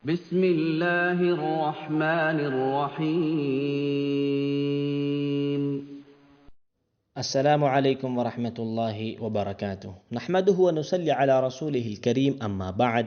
بسم الله الرحمن الرحيم. السلام علیکم ورحمۃ اللہ وبرکاتہ۔ نحمدہ ونصلی علی رسولہ الکریم، اما بعد۔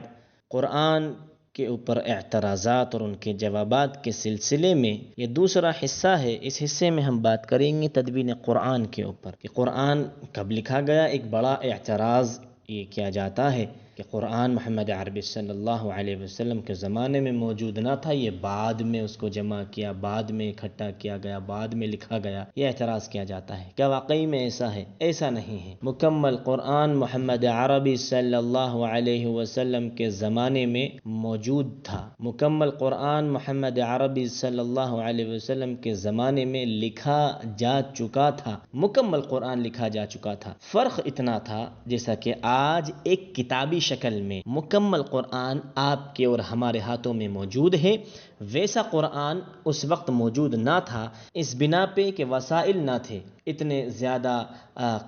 قرآن کے اوپر اعتراضات اور ان کے جوابات کے سلسلے میں یہ دوسرا حصہ ہے۔ اس حصے میں ہم بات کریں گے تدوین قرآن کے اوپر کہ قرآن کب لکھا گیا۔ ایک بڑا اعتراض یہ کیا جاتا ہے کہ قرآن محمد عربی صلی اللہ علیہ وسلم کے زمانے میں موجود نہ تھا، یہ بعد میں اس کو جمع کیا، بعد میں اکٹھا کیا گیا، بعد میں لکھا گیا۔ یہ اعتراض کیا جاتا ہے۔ کیا واقعی میں ایسا ہے؟ ایسا نہیں ہے۔ مکمل قرآن محمد عربی صلی اللہ علیہ وسلم کے زمانے میں موجود تھا۔ مکمل قرآن محمد عربی صلی اللہ علیہ وسلم کے زمانے میں لکھا جا چکا تھا۔ مکمل قرآن لکھا جا چکا تھا۔ فرق اتنا تھا جیسا کہ آج ایک کتابی شکل میں مکمل قرآن آپ کے اور ہمارے ہاتھوں میں موجود ہے، ویسا قرآن اس وقت موجود نہ تھا، اس بنا پہ کہ وسائل نہ تھے، اتنے زیادہ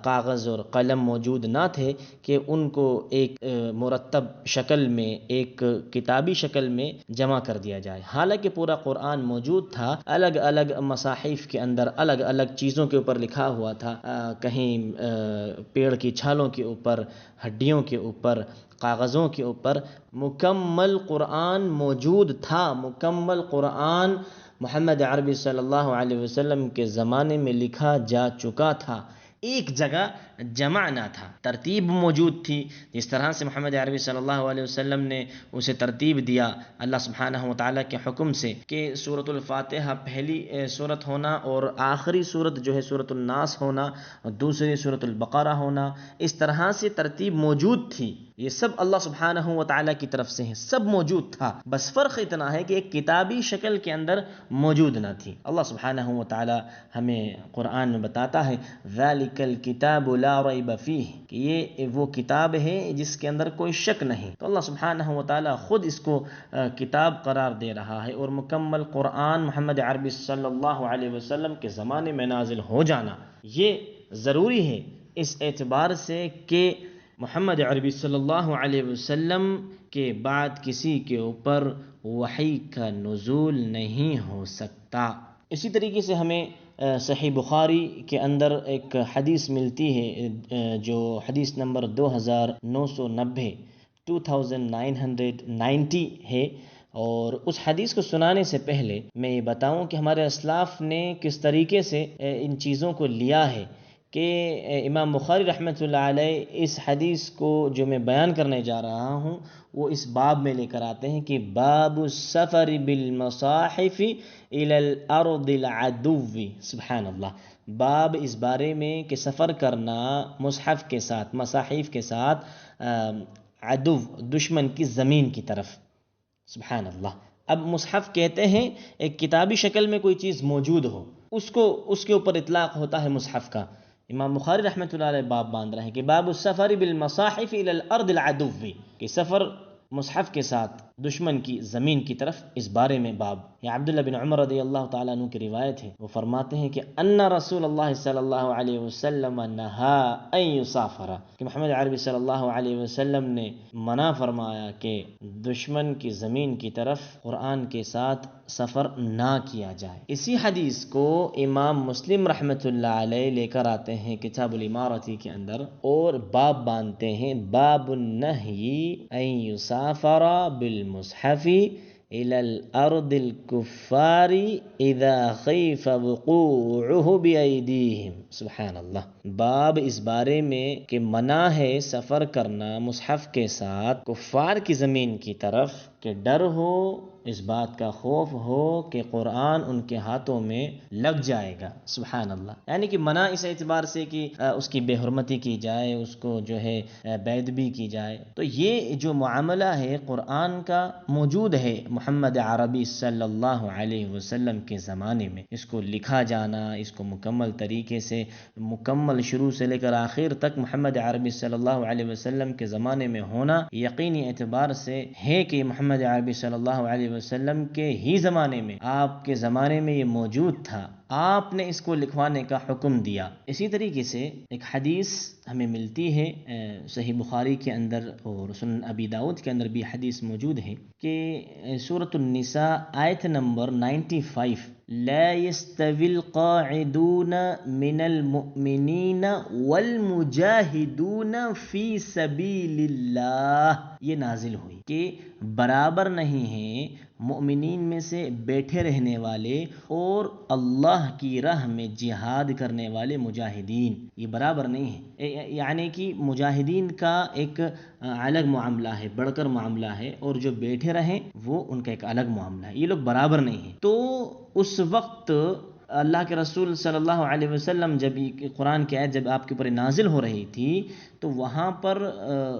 کاغذ اور قلم موجود نہ تھے کہ ان کو ایک مرتب شکل میں، ایک کتابی شکل میں جمع کر دیا جائے۔ حالانکہ پورا قرآن موجود تھا، الگ الگ مصاحف کے اندر الگ الگ چیزوں کے اوپر لکھا ہوا تھا، کہیں پیڑ کی چھالوں کے اوپر، ہڈیوں کے اوپر، کاغذوں کے اوپر مکمل قرآن موجود تھا۔ مکمل قرآن محمد عربی صلی اللہ علیہ وسلم کے زمانے میں لکھا جا چکا تھا، ایک جگہ جمع نہ تھا۔ ترتیب موجود تھی، جس طرح سے محمد عربی صلی اللہ علیہ وسلم نے اسے ترتیب دیا اللہ سبحانہ وتعالیٰ کے حکم سے کہ سورۃ الفاتحہ پہلی سورت ہونا اور آخری سورت جو ہے سورۃ الناس ہونا اور دوسری سورۃ البقرہ ہونا، اس طرح سے ترتیب موجود تھی۔ یہ سب اللہ سبحانہ وتعالیٰ کی طرف سے ہے، سب موجود تھا، بس فرق اتنا ہے کہ ایک کتابی شکل کے اندر موجود نہ تھی۔ اللہ سبحانہ وتعالیٰ ہمیں قرآن میں بتاتا ہے ذَلِكَ الْكِتَابُ لَا رَيْبَ فِيهِ کہ یہ وہ کتاب ہے جس کے اندر کوئی شک نہیں۔ تو اللہ سبحانہ وتعالیٰ خود اس کو کتاب قرار دے رہا ہے، اور مکمل قرآن محمد عربی صلی اللہ علیہ وسلم کے زمانے میں نازل ہو جانا یہ ضروری ہے، اس اعتبار سے کہ محمد عربی صلی اللہ علیہ وسلم کے بعد کسی کے اوپر وحی کا نزول نہیں ہو سکتا۔ اسی طریقے سے ہمیں صحیح بخاری کے اندر ایک حدیث ملتی ہے جو حدیث نمبر 2990 ہے، اور اس حدیث کو سنانے سے پہلے میں یہ بتاؤں کہ ہمارے اسلاف نے کس طریقے سے ان چیزوں کو لیا ہے کہ امام بخاری رحمۃ اللہ علیہ اس حدیث کو جو میں بیان کرنے جا رہا ہوں وہ اس باب میں لے کر آتے ہیں کہ باب السفر بالمصاحف الى الارض العدو۔ سبحان اللہ، باب اس بارے میں کہ سفر کرنا مصحف کے ساتھ، مصاحف کے ساتھ عدو، دشمن کی زمین کی طرف۔ سبحان اللہ۔ اب مصحف کہتے ہیں ایک کتابی شکل میں کوئی چیز موجود ہو، اس کے اوپر اطلاق ہوتا ہے مصحف کا۔ امام بخاری رحمۃ اللہ علیہ باب باندھ رہے ہیں کہ باب السفر بالمصاحف الى الارض العدو، کہ سفر مصحف کے ساتھ دشمن کی زمین کی طرف، اس بارے میں باب۔ یہ عبداللہ بن عمر رضی اللہ تعالیٰ عنہ کی روایت ہے، وہ فرماتے ہیں کہ ان رسول اللہ صلی اللہ علیہ وسلم نہا ان یسافر، کہ محمد عربی صلی اللہ علیہ وسلم نے منع فرمایا کہ دشمن کی زمین کی طرف قرآن کے ساتھ سفر نہ کیا جائے۔ اسی حدیث کو امام مسلم رحمۃ اللہ علیہ لے کر آتے ہیں کتاب الامارتی کے اندر، اور باب باندھتے ہیں باب النہی ان یسافر بالمصحف الى الارض الكفار اذا خیف وقوعه بایدیہم۔ سبحان اللہ، باب اس بارے میں کہ منع ہے سفر کرنا مصحف کے ساتھ کفار کی زمین کی طرف، کہ ڈر ہو، اس بات کا خوف ہو کہ قرآن ان کے ہاتھوں میں لگ جائے گا۔ سبحان اللہ، یعنی کہ منع اس اعتبار سے کہ اس کی بے حرمتی کی جائے، اس کو جو ہے بے ادبی کی جائے۔ تو یہ جو معاملہ ہے قرآن کا موجود ہے محمد عربی صلی اللہ علیہ وسلم کے زمانے میں، اس کو لکھا جانا، اس کو مکمل طریقے سے، مکمل شروع سے لے کر آخر تک محمد عربی صلی اللہ علیہ وسلم کے زمانے میں ہونا یقینی اعتبار سے ہے کہ محمد عربی صلی اللہ علیہ وسلم کے ہی زمانے میں، آپ کے زمانے میں یہ موجود تھا۔ آپ نے اس کو لکھوانے کا حکم دیا۔ اسی طریقے سے ایک حدیث ہمیں ملتی ہے صحیح بخاری کے اندر اور سنن ابی داؤد کے اندر بھی حدیث موجود ہے کہ سورۃ النساء آیت نمبر 95، لا يستوي القاعدون من المؤمنین والمجاہدون فی سبیل اللہ، یہ نازل ہوئی کہ برابر نہیں ہیں مومنین میں سے بیٹھے رہنے والے اور اللہ کی راہ میں جہاد کرنے والے مجاہدین، یہ برابر نہیں ہیں۔ یعنی کہ مجاہدین کا ایک الگ معاملہ ہے، بڑھ کر معاملہ ہے، اور جو بیٹھے رہیں وہ ان کا ایک الگ معاملہ ہے، یہ لوگ برابر نہیں ہیں۔ تو اس وقت اللہ کے رسول صلی اللہ علیہ وسلم جب یہ قرآن کی آیت جب آپ کے اوپر نازل ہو رہی تھی تو وہاں پر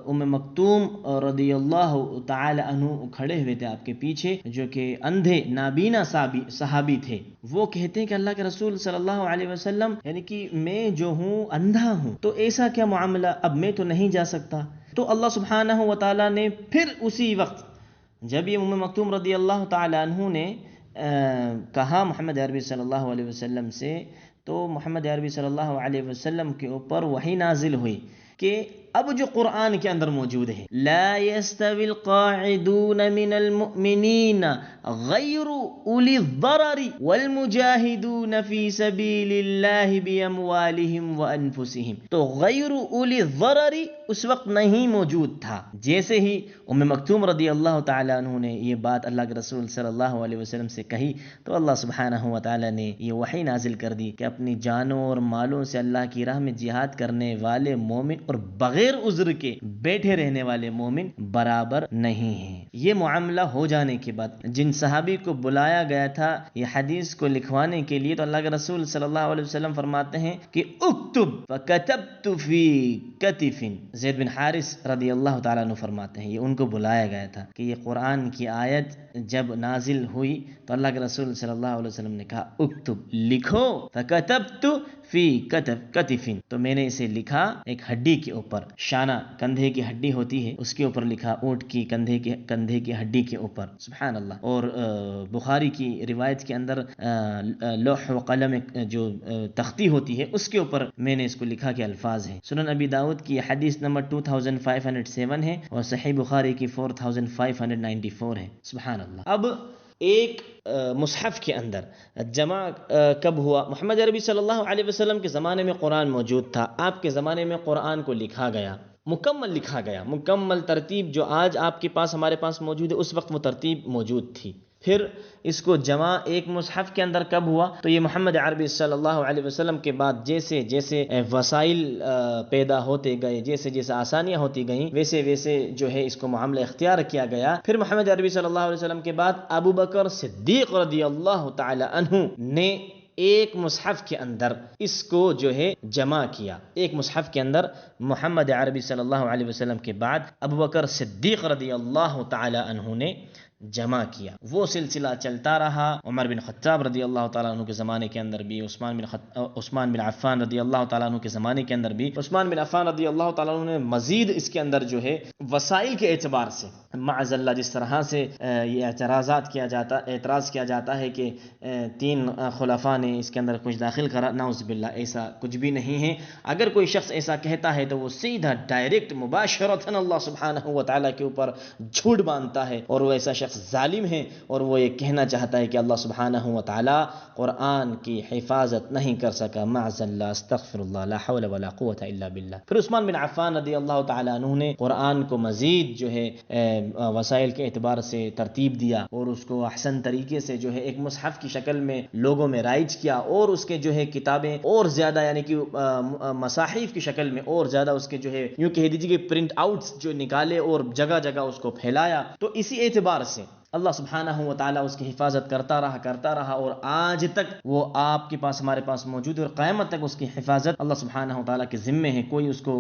ام مکتوم رضی اللہ تعالی عنہ کھڑے ہوئے تھے آپ کے پیچھے، جو کہ اندھے نابینا صحابی تھے۔ وہ کہتے ہیں کہ اللہ کے رسول صلی اللہ علیہ وسلم، یعنی کہ میں جو ہوں اندھا ہوں، تو ایسا کیا معاملہ، اب میں تو نہیں جا سکتا۔ تو اللہ سبحانہ و تعالیٰ نے پھر اسی وقت جب یہ ام مکتوم رضی اللہ تعالی عنہ نے کہا محمد عربی صلی اللہ علیہ وسلم سے، تو محمد عربی صلی اللہ علیہ وسلم کے اوپر وحی نازل ہوئی کہ اب جو قرآن کے اندر موجود ہے، لا يستوي القاعدون من المؤمنین غیر اولی الضرر والمجاہدون فی سبیل اللہ باموالہم وانفسہم، تو غیر اولی الضرر اس وقت نہیں موجود تھا۔ جیسے ہی ام مکتوم رضی اللہ تعالیٰ عنہ نے یہ بات اللہ کے رسول صلی اللہ علیہ وسلم سے کہی تو اللہ سبحانہ و تعالیٰ نے یہ وحی نازل کر دی کہ اپنی جانوں اور مالوں سے اللہ کی راہ میں جہاد کرنے والے مومن اور بغیر عذر کے بیٹھے رہنے والے مومن برابر نہیں ہیں۔ یہ معاملہ ہو جانے کے بعد جن صحابی کو بلایا گیا تھا یہ حدیث کو لکھوانے کے لیے، تو اللہ کے رسول صلی اللہ علیہ وسلم فرماتے ہیں کہ اکتب فکتبت فی کتف، زید بن حارث رضی اللہ تعالیٰ عنہ فرماتے ہیں یہ ان کو بلایا گیا تھا کہ یہ قرآن کی آیت جب نازل ہوئی تو اللہ کے رسول صلی اللہ علیہ وسلم نے کہا اکتب، لکھو، فکتبت فی کتف، تو میں نے اسے لکھا ایک ہڈی کے اوپر، شانہ کندھے کی ہڈی ہوتی ہے اس کے اوپر لکھا، اونٹ کی کندھے کی ہڈی کے اوپر، سبحان اللہ۔ اور بخاری کی روایت کے اندر لوح و قلم جو تختی ہوتی ہے اس کے اوپر میں نے اس کو لکھا کے الفاظ ہیں۔ سنن ابی داؤد کی حدیث نمبر 2507 ہے اور صحیح بخاری کی 4594 ہے، سبحان اللہ۔ اب ایک مصحف کے اندر جمع کب ہوا؟ محمد عربی صلی اللہ علیہ وسلم کے زمانے میں قرآن موجود تھا، آپ کے زمانے میں قرآن کو لکھا گیا، مکمل لکھا گیا، مکمل ترتیب جو آج آپ کے پاس ہمارے پاس موجود ہے اس وقت وہ ترتیب موجود تھی۔ پھر اس کو جمع ایک مصحف کے اندر کب ہوا؟ تو یہ محمد عربی صلی اللہ علیہ وسلم کے بعد جیسے جیسے وسائل پیدا ہوتے گئے، جیسے جیسے آسانیاں ہوتی گئیں، ویسے ویسے جو ہے اس کو معاملہ اختیار کیا گیا۔ پھر محمد عربی صلی اللہ علیہ وسلم کے بعد ابو بکر صدیق رضی اللہ تعالی عنہ نے ایک مصحف کے اندر اس کو جو ہے جمع کیا، ایک مصحف کے اندر محمد عربی صلی اللہ علیہ وسلم کے بعد ابو بکر صدیق رضی اللہ تعالی عنہ نے جمع کیا۔ وہ سلسلہ چلتا رہا عمر بن خطاب رضی اللہ تعالیٰ عنہ کے زمانے کے اندر بھی، عثمان بن عفان رضی اللہ تعالیٰ عنہ کے زمانے کے اندر بھی۔ عثمان بن عفان رضی اللہ تعالیٰ عنہ نے مزید اس کے اندر جو ہے وسائل کے اعتبار سے، معاذ اللہ جس طرح سے یہ اعتراض کیا جاتا ہے کہ 3 خلفاء نے اس کے اندر کچھ داخل کرا، نعوذ باللہ، ایسا کچھ بھی نہیں ہے۔ اگر کوئی شخص ایسا کہتا ہے تو وہ سیدھا ڈائریکٹ مباشرتاً اللہ سبحانہ و تعالیٰ کے اوپر جھوٹ باندھتا ہے، اور وہ ایسا شخص ظالم ہے، اور وہ یہ کہنا چاہتا ہے کہ اللہ سبحانہ و تعالیٰ قرآن کی حفاظت نہیں کر سکا، معاذ اللہ، استغفر اللہ، لا حول ولا قوت الا باللہ۔ پھر عثمان بن عفان رضی اللہ تعالیٰ عنہ نے قرآن کو مزید جو ہے وسائل کے اعتبار سے ترتیب دیا، اور اس کو احسن طریقے سے جو ہے ایک مصحف کی شکل میں لوگوں میں رائج کیا، اور اس کے جو ہے کتابیں اور زیادہ، یعنی کہ مصاحف کی شکل میں اور زیادہ اس کے جو ہے یوں کہہ دیجیے کہ پرنٹ آؤٹس جو نکالے اور جگہ جگہ اس کو پھیلایا۔ تو اسی اعتبار سے اللہ سبحانہ و تعالیٰ اس کی حفاظت کرتا رہا اور آج تک وہ آپ کے پاس، ہمارے پاس موجود ہے، اور قیامت تک اس کی حفاظت اللہ سبحانہ و تعالیٰ کے ذمے ہے، کوئی اس کو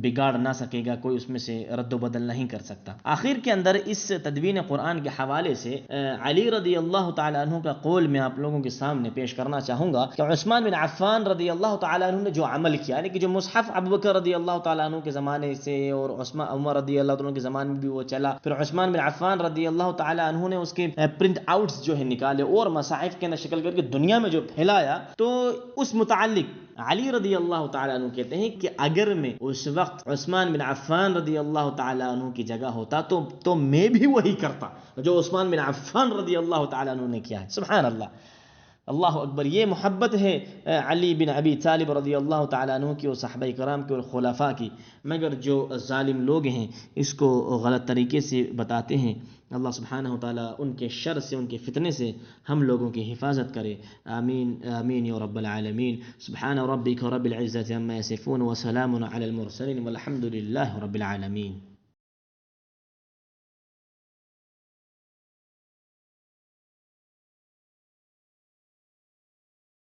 بگاڑ نہ سکے گا، کوئی اس میں سے رد و بدل نہیں کر سکتا۔ آخر کے اندر اس تدوین قرآن کے حوالے سے علی رضی اللہ تعالیٰ عنہ کا قول میں آپ لوگوں کے سامنے پیش کرنا چاہوں گا کہ عثمان بن عفان رضی اللہ تعالیٰ عنہ نے جو عمل کیا، یعنی کہ جو مصحف ابو بکر رضی اللہ تعالیٰ عنہ کے زمانے سے اور عمر رضی اللہ تعالیٰ عنہ کے زمانے میں بھی وہ چلا، پھر عثمان بن عفان رضی اللہ تعالیٰ عنہ نے اس کے پرنٹ آؤٹس جو ہے نکالے اور مصاحف کے اندر شکل کر کے دنیا میں جو پھیلایا، تو اس متعلق علی رضی اللہ تعالیٰ عنہ کہتے ہیں کہ اگر میں اس وقت عثمان بن عفان رضی اللہ تعالیٰ عنہ کی جگہ ہوتا تو میں بھی وہی کرتا جو عثمان بن عفان رضی اللہ تعالیٰ عنہ نے کیا ہے. سبحان اللہ، اللہ اکبر. یہ محبت ہے علی بن ابی طالب رضی اللہ تعالیٰ عنہ کی اور صحابہ کرام کی اور خلفاء کی. مگر جو ظالم لوگ ہیں اس کو غلط طریقے سے بتاتے ہیں. اللہ سبحانہ وتعالیٰ ان کے شر سے، ان کے فتنے سے ہم لوگوں کی حفاظت کرے. آمین آمین یا رب العالمین. سبحان ربک رب العزت عما یصفون وسلام علی المرسلین والحمد للہ رب العالمین.